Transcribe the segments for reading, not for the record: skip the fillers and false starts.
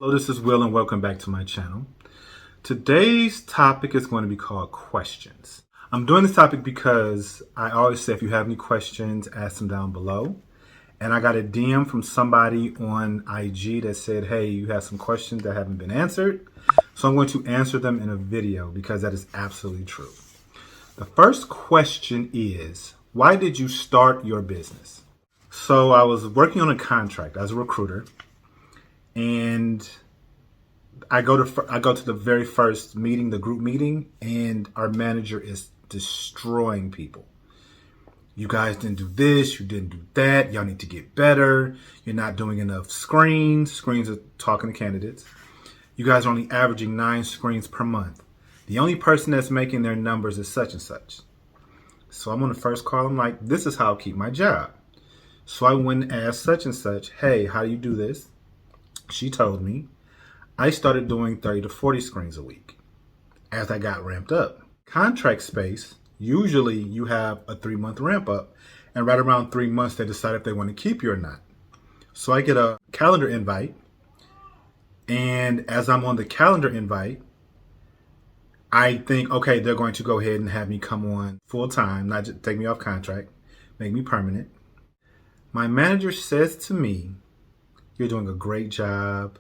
Hello, this is Will and welcome back to my channel. Today's topic is going to be called questions. I'm doing this topic because I always say if you have any questions, ask them down below. And I got a DM from somebody on IG that said, hey, you have some questions that haven't been answered. So I'm going to answer them in a video because that is absolutely true. The first question is, why did you start your business? So I was working on a contract as a recruiter. And I go to the very first meeting, the group meeting, and our manager is destroying people. You guys didn't do this, you didn't do that, y'all need to get better, you're not doing enough screens. Screens are talking to candidates. You guys are only averaging 9 screens per month. The only person that's making their numbers is such and such. So I'm on the first call, I'm like, this is how I'll keep my job. So I went and asked such and such, hey, how do you do this? She told me. I started doing 30 to 40 screens a week as I got ramped up. Contract space, usually you have a 3-month ramp up, and right around 3 months they decide if they want to keep you or not. So I get a calendar invite, and as I'm on the calendar invite, I think, okay, they're going to go ahead and have me come on full time, not just take me off contract, make me permanent. My manager says to me, you're doing a great job.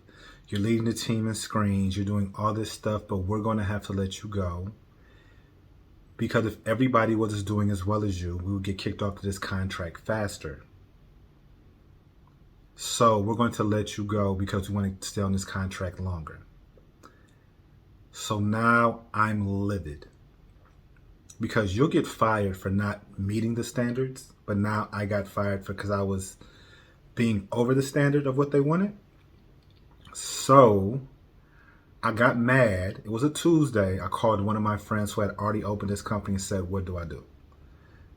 You're leading the team in screens. You're doing all this stuff, but we're going to have to let you go. Because if everybody was doing as well as you, we would get kicked off to this contract faster. So we're going to let you go because we want to stay on this contract longer. So now I'm livid. Because you'll get fired for not meeting the standards, but now I got fired because I was being over the standard of what they wanted. So I got mad. It was a Tuesday. I called one of my friends who had already opened this company and said, what do I do?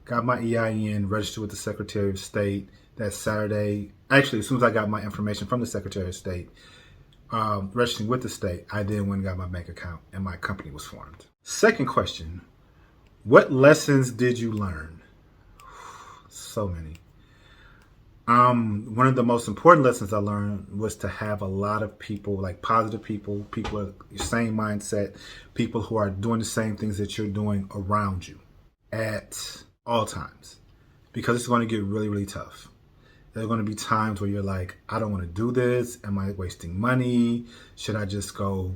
Got my EIN, registered with the Secretary of State that Saturday. Actually, as soon as I got my information from the Secretary of State, registering with the state, I then went and got my bank account and my company was formed. Second question, what lessons did you learn? So many. One of the most important lessons I learned was to have a lot of people, like positive people, people of your same mindset, people who are doing the same things that you're doing around you at all times, because it's going to get really, really tough. There are going to be times where you're like, I don't want to do this. Am I wasting money? Should I just go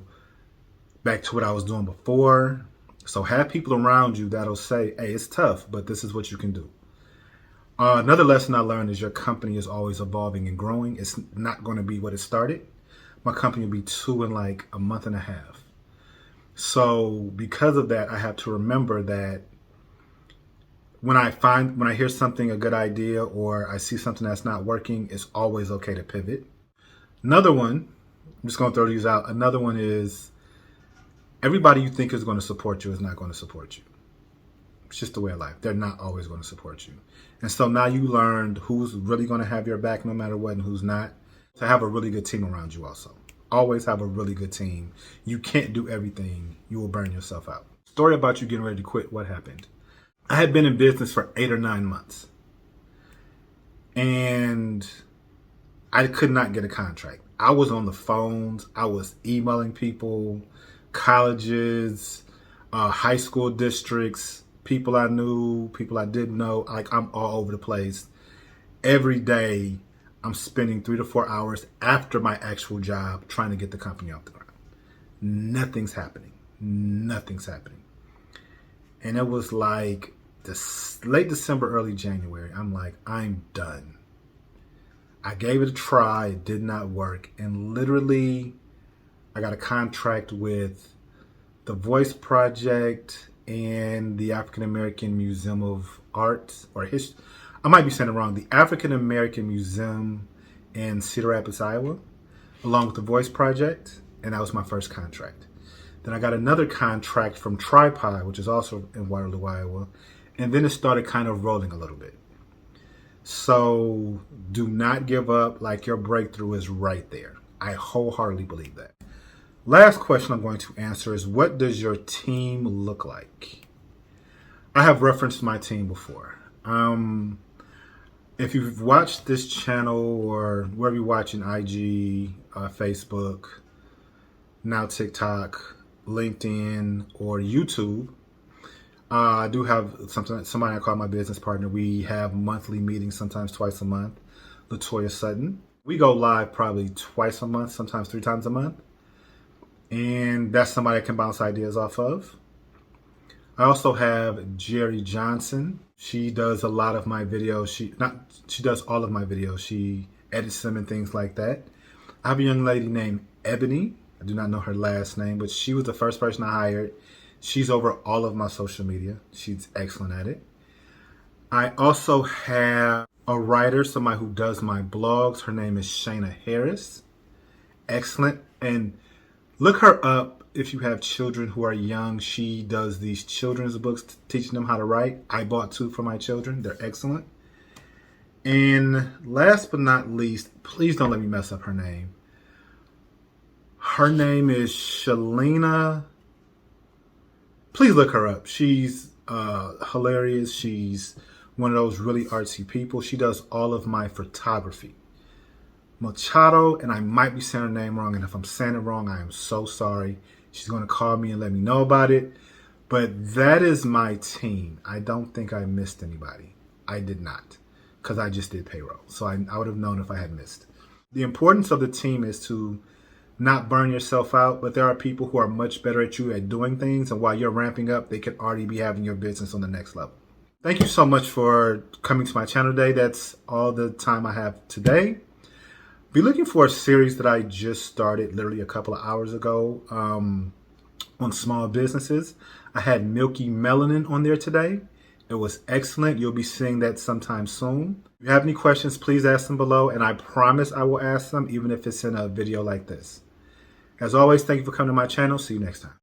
back to what I was doing before? So have people around you that'll say, hey, it's tough, but this is what you can do. Another lesson I learned is your company is always evolving and growing. It's not going to be what it started. My company will be 2 in like a month and a half. So because of that, I have to remember that when I hear something, a good idea, or I see something that's not working, it's always okay to pivot. Another one, I'm just going to throw these out. Another one is everybody you think is going to support you is not going to support you. It's just the way of life. They're not always going to support you. And so now you learned who's really going to have your back no matter what and who's not. To have a really good team around you also. Always have a really good team. You can't do everything. You will burn yourself out. Story about you getting ready to quit. What happened? I had been in business for 8 or 9 months. And I could not get a contract. I was on the phones. I was emailing people, colleges, high school districts, people I knew, people I didn't know. Like, I'm all over the place. Every day, I'm spending 3 to 4 hours after my actual job trying to get the company off the ground. Nothing's happening. Nothing's happening. And it was like late December, early January. I'm like, I'm done. I gave it a try. It did not work. And literally, I got a contract with the Voice Project and the African American Museum of Art, or History. I might be saying it wrong. The African American Museum in Cedar Rapids, Iowa, along with the Voice Project, and that was my first contract. Then I got another contract from Tripod, which is also in Waterloo, Iowa, and then it started kind of rolling a little bit. So do not give up. Like, your breakthrough is right there. I wholeheartedly believe that. Last question I'm going to answer is, what does your team look like? I have referenced my team before. If you've watched this channel or wherever you're watching, IG, Facebook, now TikTok, LinkedIn, or YouTube, I do have somebody I call my business partner. We have monthly meetings, sometimes twice a month. Latoya Sutton. We go live probably twice a month, sometimes 3 times a month. And that's somebody I can bounce ideas off of. I also have Jerry Johnson. She does a lot of my videos. She does all of my videos. She edits them and things like that. I have a young lady named Ebony. I do not know her last name, but she was the first person I hired. She's over all of my social media. She's excellent at it. I also have a writer, somebody who does my blogs. Her name is Shayna Harris. Excellent. And look her up if you have children who are young. She does these children's books teaching them how to write. I bought 2 for my children. They're excellent. And last but not least, please don't let me mess up her name. Her name is Shalina. Please look her up. She's hilarious. She's one of those really artsy people. She does all of my photography. Machado, and I might be saying her name wrong, and if I'm saying it wrong, I am so sorry. She's going to call me and let me know about it. But that is my team. I don't think I missed anybody. I did not, because I just did payroll. So I would have known if I had missed. The importance of the team is to not burn yourself out, but there are people who are much better at you at doing things, and while you're ramping up, they could already be having your business on the next level. Thank you so much for coming to my channel today. That's all the time I have today. Be looking for a series that I just started literally a couple of hours ago on small businesses. I had Milky Melanin on there today. It was excellent. You'll be seeing that sometime soon. If you have any questions, please ask them below, and I promise I will ask them even if it's in a video like this. As always, thank you for coming to my channel. See you next time.